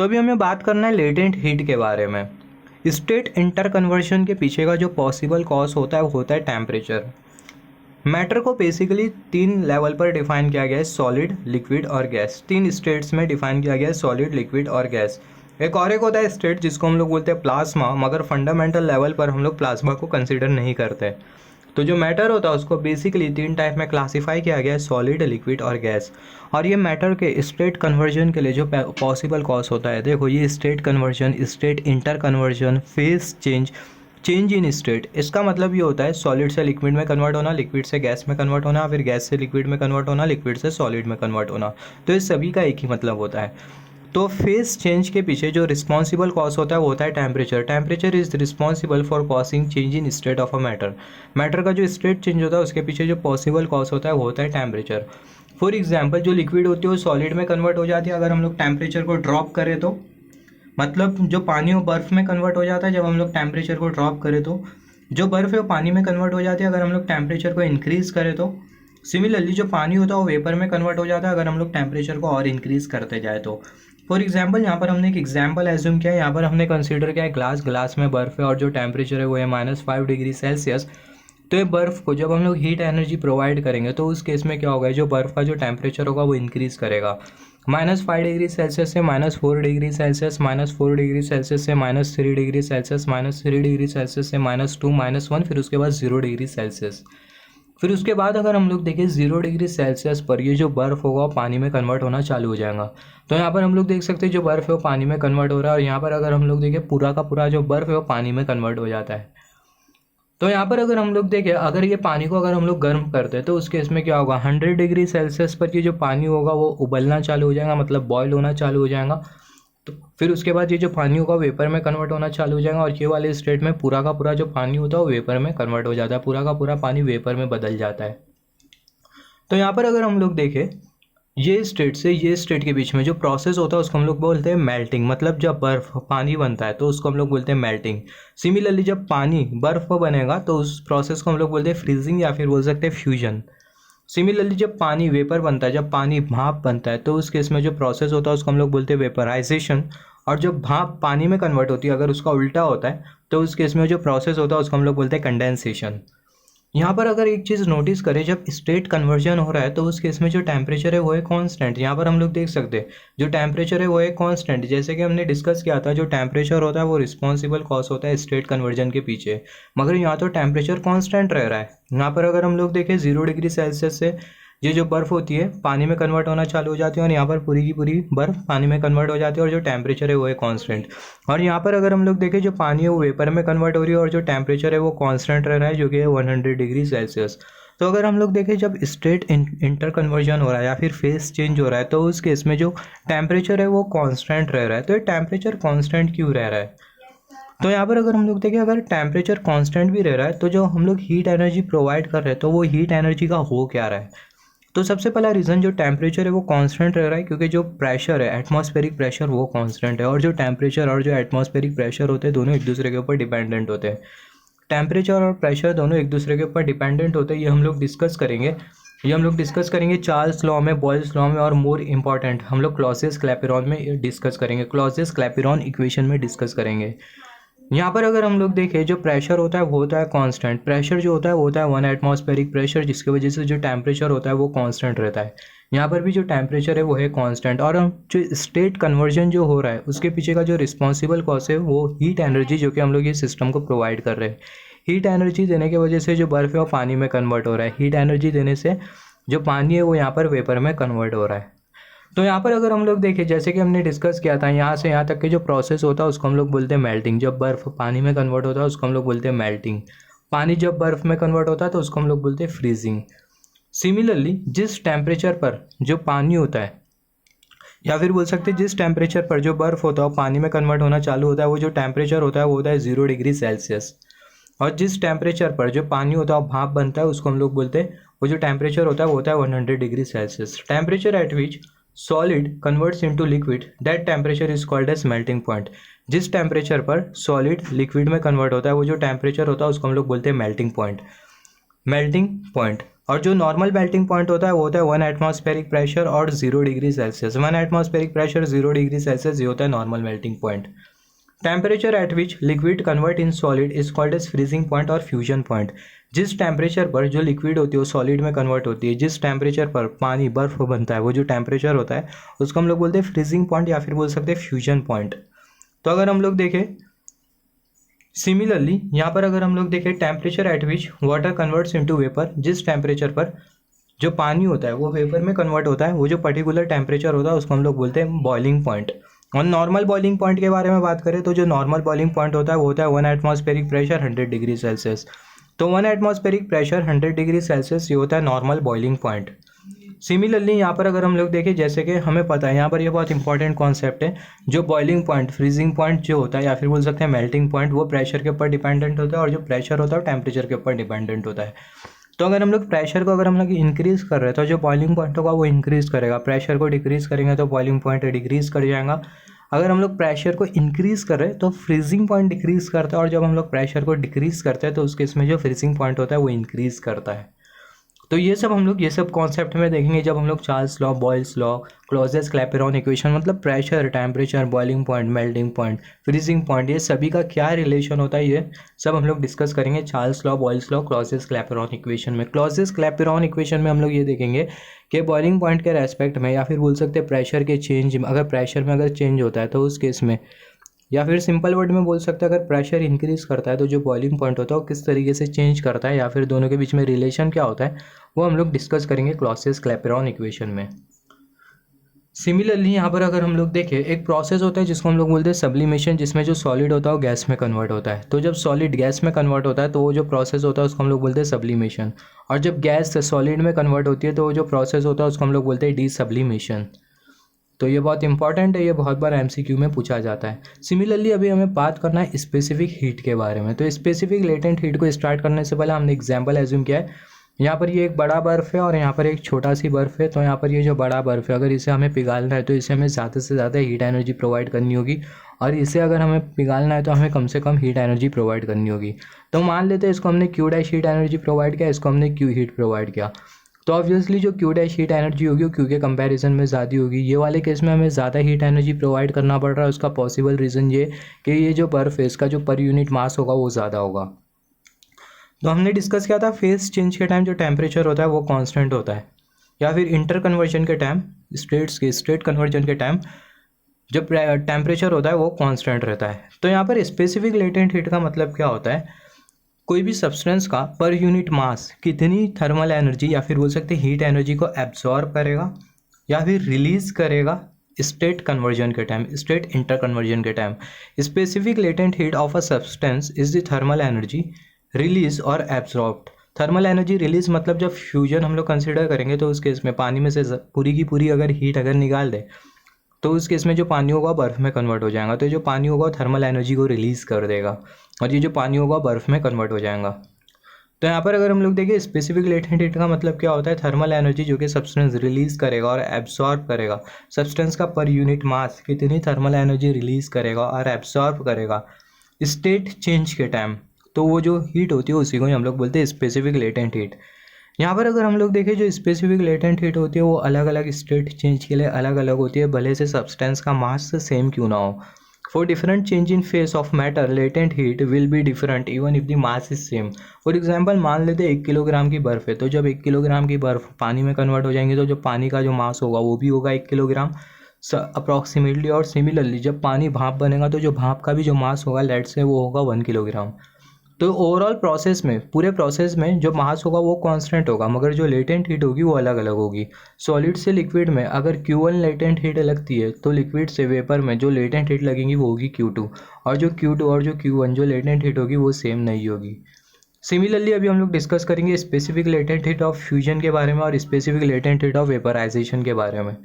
तो अभी हमें बात करना है लेटेंट हीट के बारे में। स्टेट इंटर कन्वर्जन के पीछे का जो पॉसिबल कॉज होता है वो होता है टेम्परेचर। मैटर को बेसिकली तीन लेवल पर डिफाइन किया गया है, सॉलिड, लिक्विड और गैस। तीन स्टेट्स में डिफाइन किया गया है, सॉलिड, लिक्विड और गैस। एक होता है स्टेट जिसको हम लोग बोलते हैं प्लाज्मा, मगर फंडामेंटल लेवल पर हम लोग प्लाज्मा को कंसिडर नहीं करते। तो जो मैटर होता है उसको बेसिकली तीन टाइप में क्लासिफाई किया गया है, सॉलिड, लिक्विड और गैस। और ये मैटर के स्टेट कन्वर्जन के लिए जो पॉसिबल कॉज होता है, देखो ये state conversion, state inter conversion, phase change, change in state. इसका मतलब ये होता है सॉलिड से लिक्विड में कन्वर्ट होना, लिक्विड से गैस में कन्वर्ट होना, फिर गैस से लिक्विड में कन्वर्ट होना, लिक्विड से सॉलिड में कन्वर्ट होना। तो इस सभी का एक ही मतलब होता है। तो फेज चेंज के पीछे जो रिस्पॉन्सिबल कॉज होता है वो होता है temperature. Temperature is responsible for causing change in state of a matter. Matter का जो स्टेट चेंज होता है उसके पीछे जो पॉसिबल कॉज होता है वो होता है टेम्परेचर। फॉर एग्जाम्पल जो लिक्विड होती है वो सॉलिड में कन्वर्ट हो जाती है अगर हम लोग टेम्परेचर को ड्रॉप करें तो, मतलब जो पानी वो बर्फ़ में कन्वर्ट हो जाता है जब हम लोग टेम्परेचर को ड्रॉप करें तो, जो बर्फ़ है वो पानी में कन्वर्ट हो जाती है अगर हम लोग टेम्परेचर को इंक्रीज़ करें तो। सिमिलरली जो पानी होता है वो वेपर में कन्वर्ट हो जाता है अगर हम लोग टेम्परेचर को और इंक्रीज़ करते जाए तो। फॉर एग्जाम्पल यहाँ पर हमने एक एग्जाम्पल एज्यूम किया है, यहाँ पर हमने कंसीडर किया है ग्लास में बर्फ़ है और जो टेम्परेचर है वो है -5 डिग्री सेल्सियस। तो ये बर्फ़ को जब हम लोग हीट एनर्जी प्रोवाइड करेंगे तो उस केस में क्या होगा, जो बर्फ़ का जो टेम्परेचर होगा वो इंक्रीज़ करेगा। -5 डिग्री सेल्सियस से -4 डिग्री सेल्सियस, -4 डिग्री सेल्सियस से -3 डिग्री सेल्सियस, -3 डिग्री सेल्सियस से -2, -1, फिर उसके बाद 0 डिग्री सेल्सियस। फिर उसके बाद अगर हम लोग देखें 0 डिग्री सेल्सियस पर ये जो बर्फ़ होगा वो पानी में कन्वर्ट होना चालू हो जाएगा। तो यहाँ पर हम लोग देख सकते हैं जो बर्फ़ है वो पानी में कन्वर्ट हो रहा है, और यहाँ पर अगर हम लोग देखें पूरा का पूरा जो बर्फ़ है वो पानी में कन्वर्ट हो जाता है। तो यहाँ पर अगर हम लोग देखें, अगर ये पानी को अगर हम लोग गर्म करते हैं तो उस केस में क्या होगा, 100 डिग्री सेल्सियस पर ये जो पानी होगा वो उबलना चालू हो जाएगा, मतलब बॉयल होना चालू हो जाएगा। तो फिर उसके बाद ये जो पानी होगा वेपर में कन्वर्ट होना चालू हो जाएगा, और ये वाले स्टेट में पूरा का पूरा जो पानी होता है वो वेपर में कन्वर्ट हो जाता है, पूरा का पूरा पानी वेपर में बदल जाता है। तो यहाँ पर अगर हम लोग देखें ये स्टेट से ये स्टेट के बीच में जो प्रोसेस होता है उसको हम लोग बोलते हैं मेल्टिंग। मतलब जब बर्फ़ पानी बनता है तो उसको हम लोग बोलते हैं मेल्टिंग। सिमिलरली जब पानी बर्फ़ बनेगा तो उस प्रोसेस को हम लोग बोलते हैं फ्रीजिंग या फिर बोल सकते हैं फ्यूजन। सिमिलरली जब पानी वेपर बनता है, जब पानी भाप बनता है तो उस केस में जो प्रोसेस होता है उसको हम लोग बोलते हैं वेपराइजेशन। और जब भाप पानी में कन्वर्ट होती है, अगर उसका उल्टा होता है तो उस केस में जो प्रोसेस होता है उसको हम लोग बोलते हैं कंडेंसेशन। यहाँ पर अगर एक चीज़ नोटिस करें, जब स्टेट कन्वर्जन हो रहा है तो उस केस में जो टेम्परेचर है वो है कांस्टेंट। यहाँ पर हम लोग देख सकते हैं जो टेम्परेचर है वो है कांस्टेंट। जैसे कि हमने डिस्कस किया था जो टेम्परेचर होता है वो रिस्पॉन्सिबल कॉज होता है स्टेट कन्वर्जन के पीछे, मगर यहाँ तो टेम्परेचर कांस्टेंट रह रहा है। यहाँ पर अगर हम लोग देखें 0 डिग्री सेल्सियस से ये जो बर्फ़ होती है पानी में कन्वर्ट होना चालू हो जाती है, और यहाँ पर पूरी की पूरी बर्फ़ पानी में कन्वर्ट हो जाती है, और जो टेम्परेचर है वो है कांस्टेंट। और यहाँ पर अगर हम लोग देखें जो पानी है वो वेपर में कन्वर्ट हो रही है, और जो टेम्परेचर है वो कांस्टेंट रह रहा है जो कि है 100 डिग्री सेल्सियस। तो अगर हम लोग देखें जब स्टेट इंटर कन्वर्जन हो रहा है या फिर फेज चेंज हो रहा है तो उस केस में जो टेम्परेचर है वो कांस्टेंट रह रहा है। तो ये टेम्परेचर कांस्टेंट क्यों रह रहा है? तो यहाँ पर अगर हम लोग देखें अगर टेम्परेचर कांस्टेंट भी रह रहा है तो जो हम लोग हीट एनर्जी प्रोवाइड कर रहे हैं तो वो हीट एनर्जी का हो क्या रहा है? तो सबसे पहला रीज़न जो टेम्परेचर है वो कांस्टेंट रह रहा है क्योंकि जो प्रेशर है, एटमॉस्फेरिक प्रेशर, वो कांस्टेंट है, और जो टेम्परेचर और जो एटमॉस्फेरिक प्रेशर होते हैं दोनों एक दूसरे के ऊपर डिपेंडेंट होते हैं। टेम्परेचर और प्रेशर दोनों एक दूसरे के ऊपर डिपेंडेंट होते हैं, ये हम लोग डिस्कस करेंगे चार्ल्स लॉ में, बॉयल्स लॉ में, और मोर इंपॉर्टेंट हम लोग क्लॉसियस क्लैपेरॉन में डिस्कस करेंगे, क्लॉसियस क्लैपेरॉन इक्वेशन में डिस्कस करेंगे। यहाँ पर अगर हम लोग देखें जो प्रेशर होता है वो होता है कांस्टेंट। प्रेशर जो होता है वो होता है 1 एटमॉस्फेरिक प्रेशर, जिसकी वजह से जो टेम्परेचर होता है वो कांस्टेंट रहता है। यहाँ पर भी जो टेम्परेचर है वो है कांस्टेंट। और जो स्टेट कन्वर्जन जो हो रहा है उसके पीछे का जो रिस्पॉन्सिबल कॉज है वो हीट एनर्जी, जो कि हम लोग ये सिस्टम को प्रोवाइड कर रहे हैं। हीट एनर्जी देने की वजह से जो बर्फ़ है वो पानी में कन्वर्ट हो रहा है, हीट एनर्जी देने से जो पानी है वो यहाँ पर वेपर में कन्वर्ट हो रहा है। तो यहाँ पर अगर हम लोग देखें जैसे कि हमने डिस्कस किया था, यहाँ से यहाँ तक के जो प्रोसेस होता है उसको हम लोग बोलते हैं मेल्टिंग। जब बर्फ़ पानी में कन्वर्ट होता है उसको हम लोग बोलते हैं मेल्टिंग। पानी जब बर्फ़ में कन्वर्ट होता है तो उसको हम लोग बोलते हैं फ्रीजिंग। सिमिलरली जिस टेम्परेचर पर जो पानी होता है, या फिर बोल सकते हैं जिस टेम्परेचर पर जो बर्फ़ होता है वो पानी में कन्वर्ट होना चालू होता है, वो जो टेम्परेचर होता है वो होता है 0 डिग्री सेल्सियस। और जिस टेम्परेचर पर जो पानी होता है वो भाप बनता है उसको हम लोग बोलते हैं, वो जो टेम्परेचर होता है वो होता है 100 degree Celsius. Temperature at which solid converts into liquid, that temperature is called as melting point. जिस टेम्परेचर पर सॉलिड लिक्विड में कन्वर्ट होता है वो जो टेम्परेचर होता है उसको हम लोग बोलते हैं मेल्टिंग पॉइंट। और जो नॉर्मल मेल्टिंग पॉइंट होता है वो होता है 1 एटमॉस्फेरिक प्रेशर और 0 degree Celsius. 1 atmospheric pressure 0 degree Celsius ये होता है normal melting point. Temperature at which liquid convert in solid is called as freezing point और फ्यूजन पॉइंट। जिस टेम्परेचर पर जो लिक्विड होती है वो सॉलिड में कन्वर्ट होती है, जिस टेम्परेचर पर पानी बर्फ बनता है, वो जो टेम्परेचर होता है उसको हम लोग बोलते हैं फ्रीजिंग पॉइंट या फिर बोल सकते हैं फ्यूजन पॉइंट। तो अगर हम लोग देखें सिमिलरली यहाँ पर अगर हम लोग देखें temperature at which water converts into vapour, जिस टेम्परेचर पर जो पानी होता है वो वेपर में कन्वर्ट होता है, वो जो पर्टिकुलर टेम्परेचर होता है उसको हम लोग बोलते हैं बॉइलिंग पॉइंट। और नॉर्मल बॉइलिंग पॉइंट के बारे में बात करें तो जो नॉर्मल बॉइलिंग पॉइंट होता है वो होता है 1 एटमॉस्फेरिक प्रेशर 100 डिग्री सेल्सियस। तो 1 एटमॉस्फेरिक प्रेशर 100 डिग्री सेल्सियस ये होता है नॉर्मल बॉइलिंग पॉइंट। सिमिलरली यहाँ पर अगर हम लोग देखें, जैसे कि हमें पता है यहाँ पर ये बहुत इंपॉर्टेंट कॉन्सेप्ट है, जो बॉइलिंग पॉइंट फ्रीजिंग पॉइंट जो होता है या फिर बोल सकते हैं मेल्टिंग पॉइंट, वो प्रेशर के ऊपर डिपेंडेंट होता है और जो प्रेशर होता है वो टेम्परेचर के ऊपर डिपेंडेंट होता है। तो अगर हम लोग प्रेशर को अगर हम लोग इंक्रीज़ कर रहे हैं तो जो बॉइलिंग पॉइंट होगा वो इंक्रीज़ करेगा, प्रेशर को डिक्रीज़ करेंगे तो बॉइलिंग पॉइंट डिक्रीज़ कर जाएगा। अगर हम लोग प्रेशर को इंक्रीज़ कर रहे हैं तो फ्रीजिंग पॉइंट डिक्रीज़ करता है, और जब हम लोग प्रेशर को डिक्रीज़ करते हैं तो उस केस में जो फ्रीजिंग पॉइंट होता है वो इंक्रीज़ करता है। तो ये सब हम लोग ये सब कॉन्सेप्ट में देखेंगे जब हम लोग Charles law, Boyle's law, Clausius Clapeyron equation, मतलब pressure, temperature, boiling point, melting point, freezing point, ये सभी का क्या रिलेशन होता है ये सब हम लोग डिस्कस करेंगे Charles law, Boyle's law, Clausius Clapeyron equation में। क्लॉजेस क्लैपेरॉन इक्वेशन में हम लोग ये देखेंगे कि बॉइलिंग पॉइंट के रेस्पेक्ट में या फिर बोल सकते हैं प्रेशर के चेंज, अगर प्रेशर में अगर चेंज होता है तो उस केस में, या फिर सिंपल वर्ड में बोल सकते हैं अगर प्रेशर इंक्रीज़ करता है तो जो बॉइलिंग पॉइंट होता है वो किस तरीके से चेंज करता है, या फिर दोनों के बीच में रिलेशन क्या होता है, वो हम लोग डिस्कस करेंगे क्लॉजेस क्लैपेरॉन इक्वेशन में। सिमिलरली यहाँ पर अगर हम लोग देखें, एक प्रोसेस होता है जिसको हम लोग बोलते हैं सब्लिमेशन, जिसमें जो सॉलिड होता है वो गैस में कन्वर्ट होता है। तो जब सॉलिड गैस में कन्वर्ट होता है तो वो जो प्रोसेस होता है उसको हम लोग बोलते हैं सब्लिमेशन, और जब गैस सॉलिड में कन्वर्ट होती है तो वो जो प्रोसेस होता है उसको हम लोग बोलते हैं डीसब्लिमेशन। तो ये बहुत इंपॉर्टेंट है, ये बहुत बार एमसीक्यू में पूछा जाता है। सिमिलरली अभी हमें बात करना है स्पेसिफिक हीट के बारे में। तो स्पेसिफिक लेटेंट हीट को स्टार्ट करने से पहले हमने एग्जांपल एज्यूम किया है। यहाँ पर ये एक बड़ा बर्फ़ है और यहाँ पर एक छोटा सी बर्फ़ है। तो यहाँ पर ये जो बड़ा बर्फ़ है, अगर इसे हमें पिघालना है तो इसे हमें ज़्यादा से ज़्यादा हीट एनर्जी प्रोवाइड करनी होगी, और इसे अगर हमें पिघालना है तो हमें कम से कम हीट एनर्जी प्रोवाइड करनी होगी। तो मान लेते हैं इसको हमने Q dash heat energy provide किया, इसको हमने क्यू हीट प्रोवाइड किया। तो ऑब्वियसली जो क्यू डैश हीट एनर्जी होगी वो क्यू के कंपैरिजन में ज़्यादा होगी। ये वाले केस में हमें ज़्यादा हीट एनर्जी प्रोवाइड करना पड़ रहा है। उसका पॉसिबल रीज़न ये कि ये जो बर्फ़ है इसका जो पर यूनिट मास होगा वो ज़्यादा होगा। तो हमने डिस्कस किया था फेज चेंज के टाइम जो टेम्परेचर होता है वो कांस्टेंट होता है, या फिर इंटर कन्वर्जन के टाइम, स्टेट कन्वर्जन के टाइम जब टेम्परेचर होता है वो कांस्टेंट रहता है। तो यहाँ पर स्पेसिफिक लेटेंट हीट का मतलब क्या होता है, कोई भी सब्सटेंस का पर यूनिट मास कितनी थर्मल एनर्जी या फिर बोल सकते हैं हीट एनर्जी को एब्जॉर्ब करेगा या फिर रिलीज़ करेगा स्टेट कन्वर्जन के टाइम, स्टेट इंटर कन्वर्जन के time. Specific latent heat of a substance is the thermal energy release और एब्जॉर्ब्ड। थर्मल एनर्जी रिलीज मतलब जब फ्यूजन हम लोग कंसिडर करेंगे तो उस केस में पानी में से पूरी की पूरी अगर हीट अगर निकाल दे तो उस केस में जो पानी होगा बर्फ़ में कन्वर्ट हो जाएगा। तो जो पानी होगा थर्मल एनर्जी को रिलीज़ कर देगा और ये जो पानी होगा बर्फ़ में कन्वर्ट हो जाएगा। तो यहाँ पर अगर हम लोग देखें स्पेसिफिक लेटेंट हीट का मतलब क्या होता है, थर्मल एनर्जी जो कि सब्सटेंस रिलीज़ करेगा और एब्सॉर्ब करेगा। सब्सटेंस का पर यूनिट मास कितनी थर्मल एनर्जी रिलीज़ करेगा और एब्सॉर्ब करेगा स्टेट चेंज के टाइम, तो वो जो हीट होती है उसी को हम लोग बोलते हैं स्पेसिफिक लेटेंट हीट। यहाँ पर अगर हम लोग देखें जो स्पेसिफिक लेटेंट हीट होती है वो अलग अलग स्टेट चेंज के लिए अलग अलग होती है, भले से सब्सटेंस का मास सेम क्यों ना हो। For different change in face of matter latent heat will be different even if the mass is same. For example मान लेते हैं 1 किलोग्राम की बर्फ़ है, तो जब 1 किलोग्राम की बर्फ़ पानी में कन्वर्ट हो जाएंगी तो जो पानी का जो मास होगा वो भी होगा 1 किलोग्राम अप्रॉक्सीमेटली। और सिमिलरली जब पानी भाप बनेगा तो जो भाप का भी जो मास होगा लेट से वो होगा 1 किलोग्राम। तो ओवरऑल प्रोसेस में, पूरे प्रोसेस में जो मास होगा वो कांस्टेंट होगा, मगर जो लेटेंट हीट होगी वो अलग अलग होगी। सॉलिड से लिक्विड में अगर Q1 लेटेंट हीट लगती है तो लिक्विड से वेपर में जो लेटेंट हीट लगेंगी वो होगी Q2, और जो Q2 और जो Q1 जो लेटेंट हीट होगी वो सेम नहीं होगी। सिमिलरली अभी हम लोग डिस्कस करेंगे specific latent heat of fusion के बारे में और specific latent heat of vaporization के बारे में।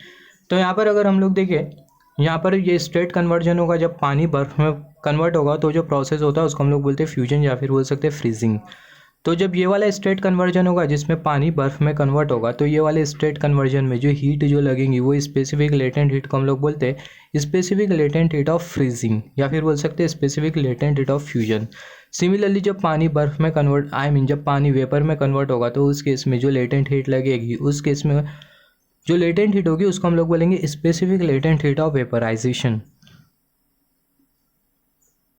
तो यहाँ पर अगर हम लोग देखें, यहाँ पर ये स्टेट कन्वर्जन होगा, जब पानी बर्फ़ में कन्वर्ट होगा तो जो प्रोसेस होता है उसको हम लोग बोलते हैं फ्यूजन या फिर बोल सकते हैं फ्रीजिंग। तो जब ये वाला स्टेट कन्वर्जन होगा जिसमें पानी बर्फ़ में कन्वर्ट होगा, तो ये वाले स्टेट कन्वर्जन में जो हीट जो लगेंगी वो स्पेसिफिक लेटेंट हीट को हम लोग बोलते हैं specific latent heat of freezing, या फिर बोल सकते हैं specific latent heat of fusion. Similarly जब पानी बर्फ़ में कन्वर्ट जब पानी वेपर में कन्वर्ट होगा तो उस केस में जो लेटेंट हीट लगेगी, उस केस में जो लेटेंट हीट होगी उसको हम लोग बोलेंगे specific latent heat of vaporisation.